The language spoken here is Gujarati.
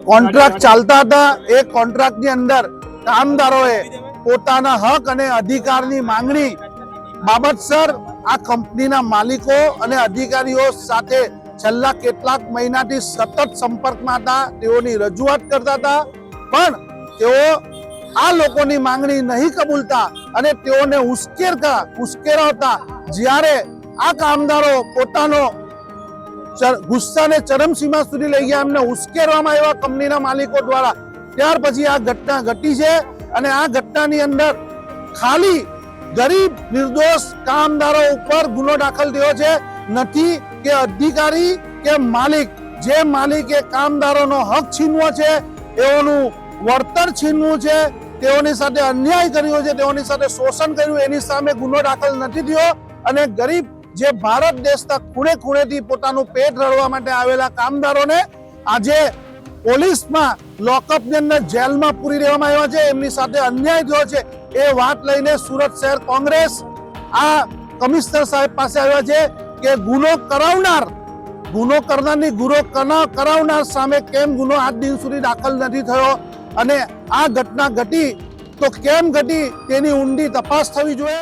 કોન્ટ્રાક્ટ ચાલતા હતા એ કોન્ટ્રાક્ટની અંદર કામદારોએ પોતાના હક અને અધિકારની માંગણી બાબતસર આ કંપનીના માલિકો અને અધિકારીઓ સાથે છેલ્લા કેટલાક મહિનાથી સતત સંપર્કમાં હતા, તેઓની રજૂઆત કરતા હતા, પણ તેઓ આ લોકોની માંગણી નહીં કબૂલતા અને તેઓને ઉશ્કેરાવતા જ્યારે આ કામદારો પોતાનો ગુસ્સાને ચરમસીમા સુધી લઈ ગયા, એમને ઉશ્કેરવામાં આવ્યા કંપનીના માલિકો દ્વારા, ત્યાર પછી આ ઘટના ઘટી છે અને આ ઘટનાની અંદર ખાલી ગરીબ નિર્દોષ કામદારો ઉપર ગુનો દાખલ થયો છે, નથી કે અધિકારી કે માલિક, જે માલિકે કામદારોનો હક છીનવો છે, તેઓનું વળતર છીનવું છે, તેઓની સાથે અન્યાય કર્યો છે, તેઓની સાથે શોષણ કર્યું, એની સામે ગુનો દાખલ નથી થયો અને ગરીબ જે ભારત દેશના ખૂણે ખૂણેથી પોતાનું પેટ રળવા માટે આવેલા કામદારોને આજે પોલીસમાં લોકઅપની અંદર જેલમાં પૂરી દેવામાં આવ્યા છે, એમની સાથે અન્યાય થયો છે, એ વાત લઈને સુરત શહેર કોંગ્રેસ આ કમિશનર સાહેબ પાસે આવ્યા છે કે ગુનો કરનારની ગુનો કરાવનાર સામે કેમ ગુનો આજ દિન સુધી દાખલ નથી થયો અને આ ઘટના ઘટી તો કેમ ઘટી તેની ઊંડી તપાસ થવી જોઈએ।